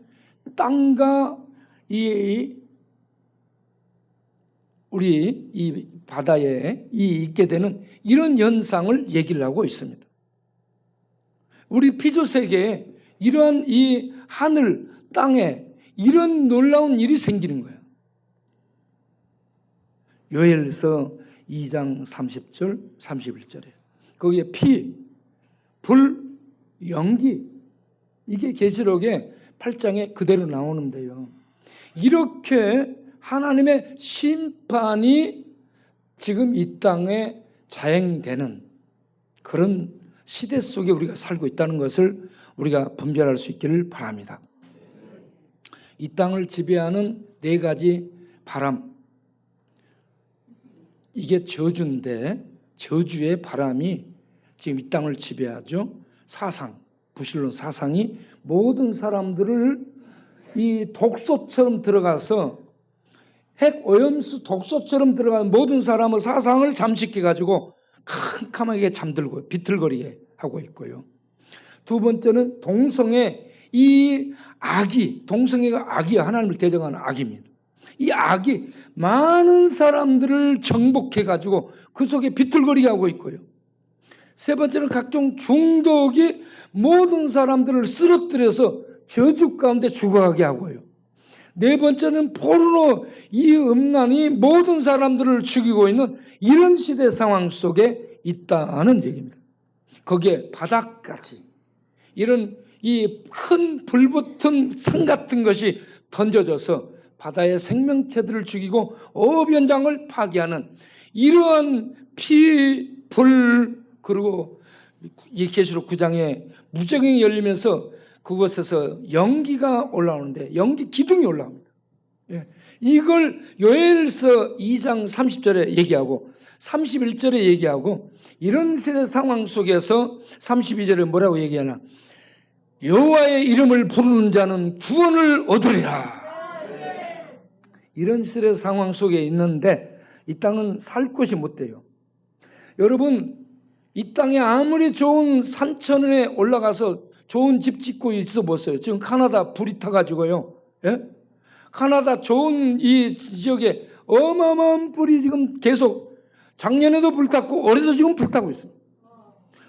땅과 우리 이 바다에 있게 되는 이런 현상을 얘기를 하고 있습니다. 우리 피조 세계에 이러한 이 하늘, 땅에 이런 놀라운 일이 생기는 거예요. 요엘서 2장 30절, 31절에 거기에 불, 연기, 이게 계시록의 8장에 그대로 나오는데요. 이렇게 하나님의 심판이 지금 이 땅에 자행되는 그런 시대 속에 우리가 살고 있다는 것을 우리가 분별할 수 있기를 바랍니다. 이 땅을 지배하는 네 가지 바람, 이게 저주인데, 저주의 바람이 지금 이 땅을 지배하죠. 사상, 부실론 사상이 모든 사람들을 이 독소처럼 들어가서, 핵 오염수 독소처럼 들어가는 모든 사람의 사상을 잠식해가지고 캄캄하게 잠들고 비틀거리게 하고 있고요. 두 번째는 동성애, 이 악이, 동성애가 악이야. 하나님을 대적하는 악입니다. 이 악이 많은 사람들을 정복해가지고 그 속에 비틀거리게 하고 있고요. 세 번째는 각종 중독이 모든 사람들을 쓰러뜨려서 저주 가운데 죽어가게 하고요. 네 번째는 포르노, 이 음란이 모든 사람들을 죽이고 있는 이런 시대 상황 속에 있다는 얘기입니다. 거기에 바닥까지 이런 이 큰 불붙은 산 같은 것이 던져져서 바다의 생명체들을 죽이고 어업 현장을 파괴하는 이러한 피, 불, 그리고 이 계시록 9장에 무저갱이 열리면서 그곳에서 연기가 올라오는데, 연기 기둥이 올라옵니다. 이걸 요엘서 2장 30절에 얘기하고 31절에 얘기하고, 이런 세대 상황 속에서 32절에 뭐라고 얘기하나? 여호와의 이름을 부르는 자는 구원을 얻으리라. 이런 시대 상황 속에 있는데 이 땅은 살 곳이 못 돼요. 여러분, 이 땅에 아무리 좋은 산천에 올라가서 좋은 집 짓고 있어 보세요. 지금 카나다 불이 타가지고요. 예? 카나다 좋은 이 지역에 어마어마한 불이 지금 계속 작년에도 불탔고 올해도 지금 불타고 있습니다.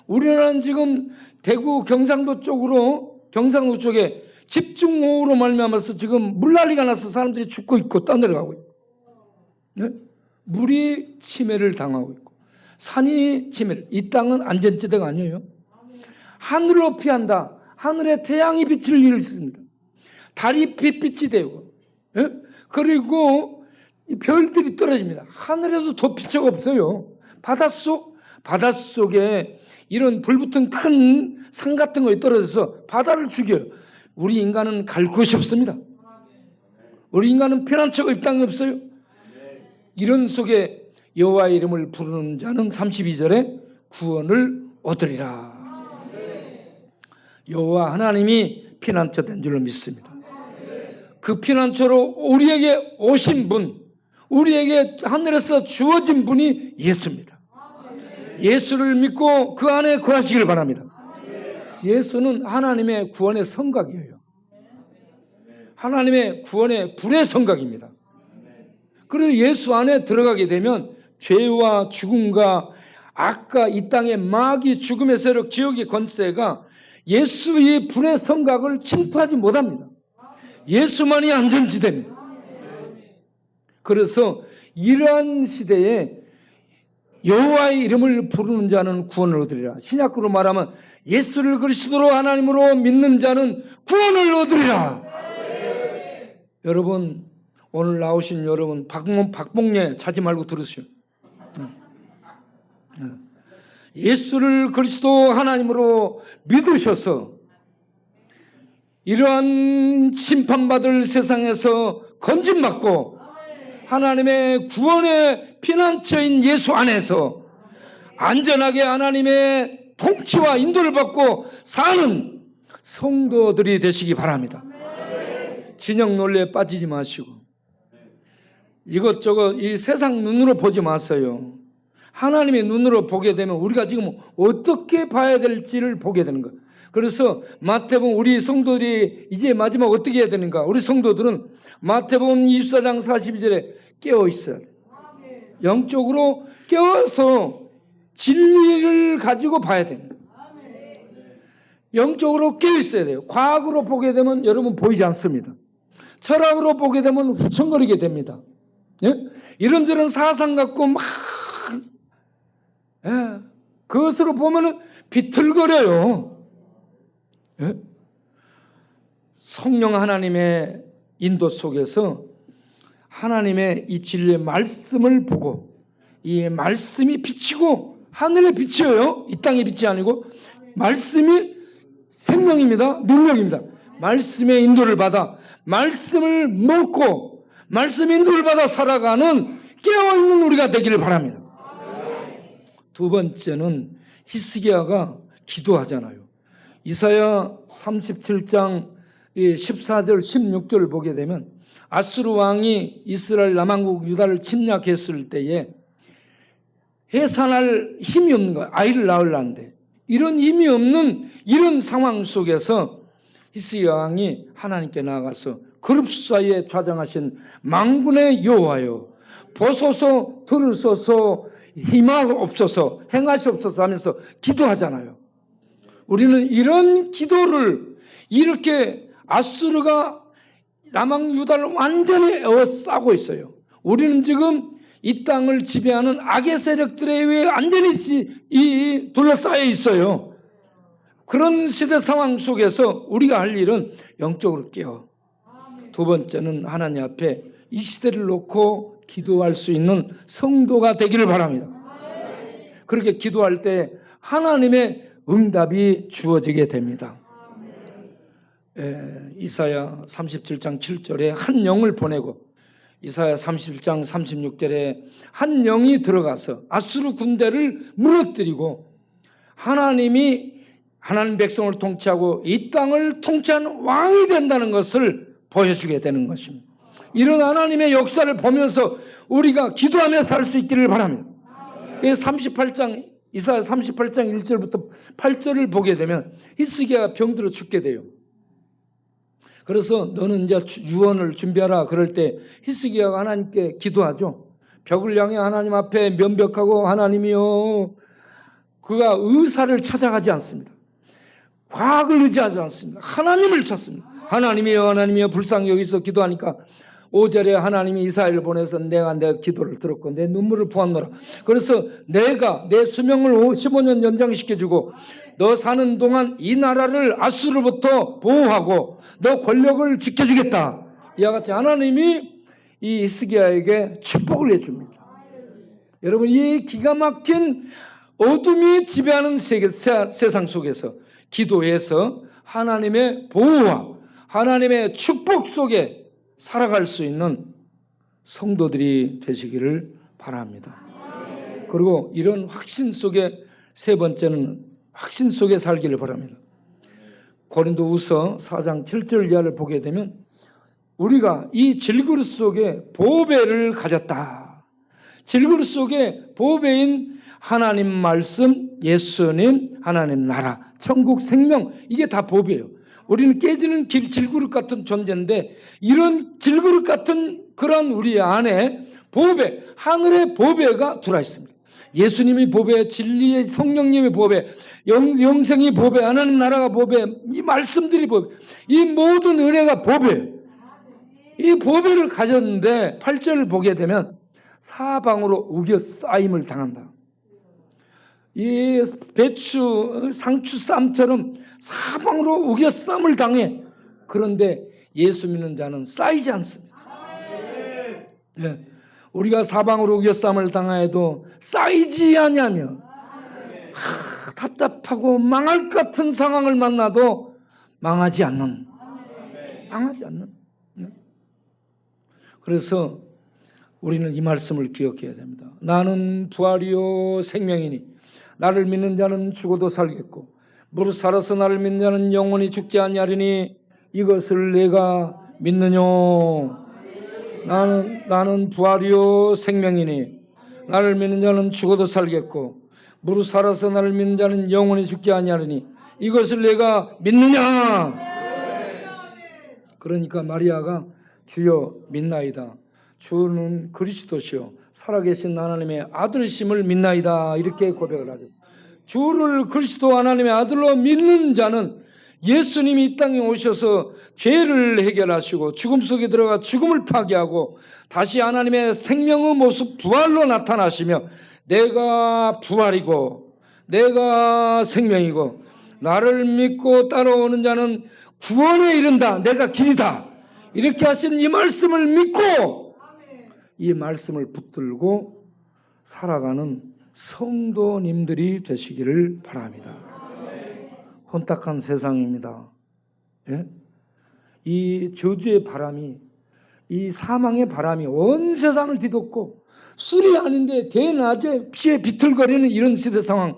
우리나라는 지금 대구 경상도 쪽에 집중호우로 말미암아서 지금 물난리가 나서 사람들이 죽고 있고 떠내려가고 있고, 네? 물이 침해를 당하고 있고 산이 침해를. 이 땅은 안전지대가 아니에요. 하늘로 피한다. 하늘에 태양이 빛을 잃습니다. 달이 빛이 되고, 예? 그리고 별들이 떨어집니다. 하늘에서 도피처가 없어요. 바닷속에 이런 불붙은 큰 산 같은 거에 떨어져서 바다를 죽여요. 우리 인간은 갈 곳이 없습니다. 우리 인간은 피난처가 이 땅에 없어요. 이런 속에 여호와의 이름을 부르는 자는 32절에 구원을 얻으리라. 여호와 하나님이 피난처 된 줄로 믿습니다. 그 피난처로 우리에게 오신 분, 우리에게 하늘에서 주어진 분이 예수입니다. 예수를 믿고 그 안에 거하시길 바랍니다. 예수는 하나님의 구원의 성곽이에요. 하나님의 구원의 불의 성곽입니다. 그래서 예수 안에 들어가게 되면 죄와 죽음과 악과 이 땅의 마귀, 죽음의 세력, 지옥의 권세가 예수의 불의 성곽을 침투하지 못합니다. 예수만이 안전지대입니다. 그래서 이러한 시대에 여호와의 이름을 부르는 자는 구원을 얻으리라. 신약으로 말하면 예수를 그리스도로 하나님으로 믿는 자는 구원을 얻으리라. 여러분, 오늘 나오신 여러분 박봉례 자지 말고 들으세요. 예수를 그리스도 하나님으로 믿으셔서 이러한 심판받을 세상에서 건짐받고 하나님의 구원의 피난처인 예수 안에서 안전하게 하나님의 통치와 인도를 받고 사는 성도들이 되시기 바랍니다. 진영 논리에 빠지지 마시고 이것저것 이 세상 눈으로 보지 마세요. 하나님의 눈으로 보게 되면 우리가 지금 어떻게 봐야 될지를 보게 되는 거예요. 그래서 마태복음 우리 성도들이 이제 마지막 어떻게 해야 되는가? 우리 성도들은 마태복음 24장 42절에 깨어 있어야 돼요. 영적으로 깨어서 진리를 가지고 봐야 됩니다. 영적으로 깨어 있어야 돼요. 과학으로 보게 되면 여러분 보이지 않습니다. 철학으로 보게 되면 휘청거리게 됩니다. 예? 이런저런 사상 갖고 막 그것으로 보면은 비틀거려요. 예? 성령 하나님의 인도 속에서 하나님의 이 진리의 말씀을 보고 이 말씀이 비치고 하늘의 빛이에요. 이 땅의 빛이 아니고 말씀이 생명입니다. 능력입니다. 말씀의 인도를 받아 말씀을 먹고 말씀의 인도를 받아 살아가는 깨어있는 우리가 되기를 바랍니다. 두 번째는 히스기야가 기도하잖아요. 이사야 37장 14절 16절을 보게 되면 아수르 왕이 이스라엘 남왕국 유다를 침략했을 때에 해산할 힘이 없는 거야. 아이를 낳으려는데 이런 힘이 없는 이런 상황 속에서 히스기야 왕이 하나님께 나아가서 그룹 사이에 좌정하신 만군의 여호와여 보소서 들으소서 희망없소서 행하시옵소서 하면서 기도하잖아요. 우리는 이런 기도를 이렇게 아수르가 남왕 유다를 완전히 에워싸고 있어요. 우리는 지금 이 땅을 지배하는 악의 세력들에 의해 완전히 둘러싸여 있어요. 그런 시대 상황 속에서 우리가 할 일은 영적으로 깨어. 두 번째는 하나님 앞에 이 시대를 놓고 기도할 수 있는 성도가 되기를 바랍니다. 그렇게 기도할 때 하나님의 응답이 주어지게 됩니다. 이사야 37장 7절에 한 영을 보내고 이사야 37장 36절에 한 영이 들어가서 아수르 군대를 무너뜨리고 하나님이 하나님 백성을 통치하고 이 땅을 통치하는 왕이 된다는 것을 보여주게 되는 것입니다. 이런 하나님의 역사를 보면서 우리가 기도하며 살 수 있기를 바랍니다. 38장 이사야 38장 1절부터 8절을 보게 되면 히스기야가 병들어 죽게 돼요. 그래서 너는 이제 유언을 준비하라. 그럴 때 히스기야가 하나님께 기도하죠. 벽을 향해 하나님 앞에 면벽하고 하나님이요, 그가 의사를 찾아가지 않습니다. 과학을 의지하지 않습니다. 하나님을 찾습니다. 하나님이여 하나님이여 불쌍히 여기서 기도하니까 5절에 하나님이 이사야를 보내서 내가 내 기도를 들었고 내 눈물을 보았노라. 그래서 내가 내 수명을 15년 연장시켜주고 너 사는 동안 이 나라를 아수르로부터 보호하고 너 권력을 지켜주겠다. 이와 같이 하나님이 이 히스기야에게 축복을 해줍니다. 여러분, 이 기가 막힌 어둠이 지배하는 세상 속에서 기도해서 하나님의 보호와 하나님의 축복 속에 살아갈 수 있는 성도들이 되시기를 바랍니다. 그리고 이런 확신 속에, 세 번째는 확신 속에 살기를 바랍니다. 고린도후서 4장 7절 이하를 보게 되면 우리가 이 질그릇 속에 보배를 가졌다. 질그릇 속에 보배인 하나님 말씀, 예수님, 하나님 나라, 천국, 생명, 이게 다 보배예요. 우리는 깨지는 질그릇 같은 존재인데 이런 질그릇 같은 그런 우리 안에 보배, 하늘의 보배가 들어와 있습니다. 예수님이 보배, 진리의 성령님의 보배, 영생이 보배, 하나님 나라가 보배, 이 말씀들이 보배, 이 모든 은혜가 보배예요. 이 보배를 가졌는데 8절을 보게 되면 사방으로 우겨 쌓임을 당한다. 이 배추, 상추 쌈처럼 사방으로 우겨 쌈을 당해. 그런데 예수 믿는 자는 쌓이지 않습니다. 네. 우리가 사방으로 우겨 쌈을 당하여도 쌓이지 아니하며 답답하고 망할 것 같은 상황을 만나도 망하지 않는. 네. 그래서 우리는 이 말씀을 기억해야 됩니다. 나는 부활이요 생명이니 나를 믿는 자는 죽어도 살겠고 무릇 살아서 나를 믿는 자는 영원히 죽지 아니하리니 이것을 내가 믿느뇨. 나는 부활이요 생명이니 나를 믿는 자는 죽어도 살겠고 무릇 살아서 나를 믿는 자는 영원히 죽지 아니하리니 이것을 내가 믿느냐. 그러니까 마리아가 주여 믿나이다. 주는 그리스도시요 살아계신 하나님의 아들이심을 믿나이다. 이렇게 고백을 하죠. 주를 그리스도 하나님의 아들로 믿는 자는 예수님이 이 땅에 오셔서 죄를 해결하시고 죽음 속에 들어가 죽음을 타개하고 다시 하나님의 생명의 모습 부활로 나타나시며 내가 부활이고 내가 생명이고 나를 믿고 따라오는 자는 구원에 이른다. 내가 길이다. 이렇게 하신 이 말씀을 믿고 이 말씀을 붙들고 살아가는 성도님들이 되시기를 바랍니다. 혼탁한 세상입니다. 예? 이 저주의 바람이, 이 사망의 바람이 온 세상을 뒤덮고 술이 아닌데 대낮에 피에 비틀거리는 이런 시대 상황,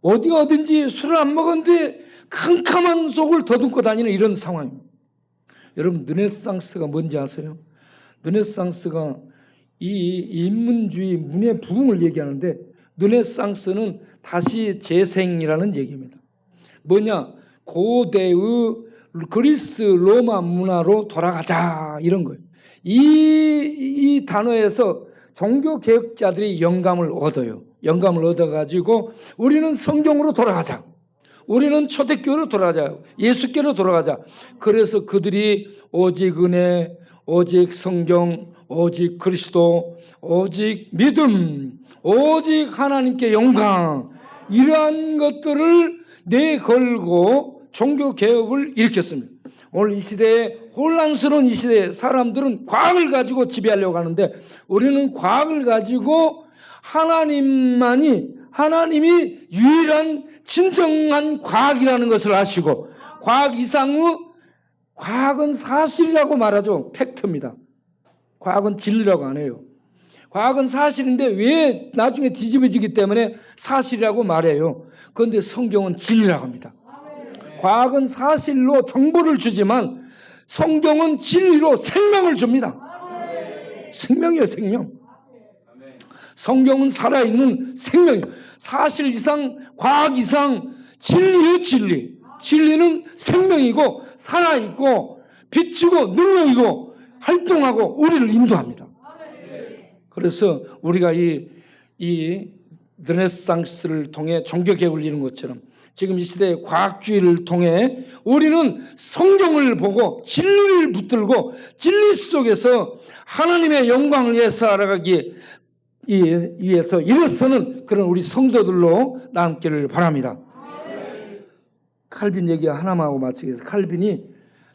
어디가 어딘지 술을 안 먹었는데 캄캄한 속을 더듬고 다니는 이런 상황입니다. 여러분, 르네상스가 뭔지 아세요? 르네상스가 이 인문주의 문의 부흥을 얘기하는데 르네상스는 다시 재생이라는 얘기입니다. 뭐냐? 고대의 그리스 로마 문화로 돌아가자 이런 거예요. 이 단어에서 종교개혁자들이 영감을 얻어요. 영감을 얻어가지고 우리는 성경으로 돌아가자. 우리는 초대교회로 돌아가자. 예수께로 돌아가자. 그래서 그들이 오직 은혜, 오직 성경, 오직 그리스도, 오직 믿음, 오직 하나님께 영광, 이러한 것들을 내걸고 종교개혁을 일으켰습니다. 오늘 이 시대에, 혼란스러운 이 시대에 사람들은 과학을 가지고 지배하려고 하는데 우리는 과학을 가지고 하나님이 유일한 진정한 과학이라는 것을 아시고, 과학 이상의, 과학은 사실이라고 말하죠. 팩트입니다. 과학은 진리라고 안 해요. 과학은 사실인데 왜 나중에 뒤집어지기 때문에 사실이라고 말해요. 그런데 성경은 진리라고 합니다. 과학은 사실로 정보를 주지만 성경은 진리로 생명을 줍니다. 생명이에요, 생명. 성경은 살아있는 생명이에요. 사실 이상, 과학 이상 진리예요, 진리. 진리는 생명이고 살아있고 빛이고 능력이고 활동하고 우리를 인도합니다. 그래서 우리가 이 르네상스를 통해 종교개혁을 이룬 것처럼 지금 이 시대의 과학주의를 통해 우리는 성경을 보고 진리를 붙들고 진리 속에서 하나님의 영광을 위해서 살아가기 위해서 일어서는 그런 우리 성도들로 남기를 바랍니다. 칼빈 얘기 하나만 하고 마치겠습니다. 칼빈이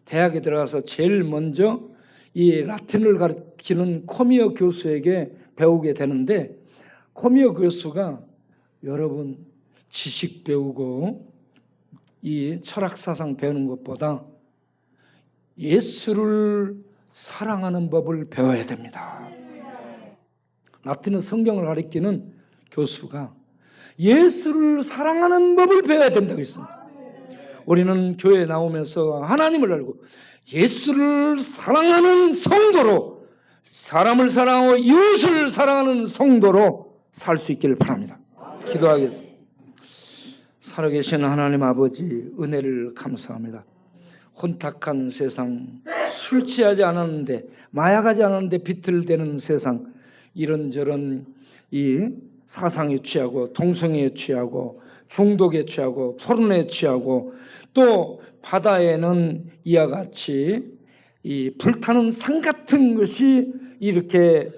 대학에 들어가서 제일 먼저 이 라틴을 가르치는 코미어 교수에게 배우게 되는데, 코미어 교수가 여러분 지식 배우고 이 철학 사상 배우는 것보다 예수를 사랑하는 법을 배워야 됩니다. 라틴어 성경을 가르치는 교수가 예수를 사랑하는 법을 배워야 된다고 했습니다. 우리는 교회에 나오면서 하나님을 알고 예수를 사랑하는 성도로, 사람을 사랑하고 이웃을 사랑하는 성도로 살 수 있기를 바랍니다. 기도하겠습니다. 살아계신 하나님 아버지, 은혜를 감사합니다. 혼탁한 세상, 술 취하지 않았는데, 마약하지 않았는데 비틀대는 세상, 이런저런 이 사상에 취하고 동성애에 취하고 중독에 취하고 포른에 취하고 또 바다에는 이와 같이 이 불타는 산 같은 것이 이렇게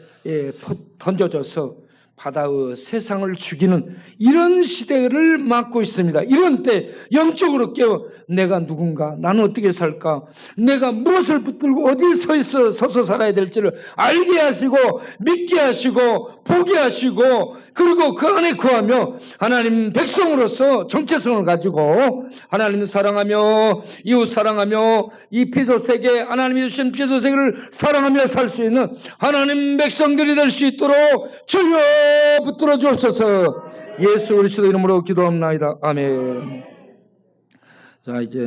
던져져서 바다의 세상을 죽이는 이런 시대를 맞고 있습니다. 이런 때 영적으로 깨어 내가 누군가, 나는 어떻게 살까, 내가 무엇을 붙들고 어디에 서서 살아야 될지를 알게 하시고 믿게 하시고 보게 하시고, 그리고 그 안에 거하며 하나님 백성으로서 정체성을 가지고 하나님 사랑하며 이웃 사랑하며 이 피조세계, 하나님이 주신 피조세계를 사랑하며 살 수 있는 하나님 백성들이 될 수 있도록 주여 붙들어 주옵소서. 예수 그리스도 이름으로 기도합나이다. 아멘. 자, 이제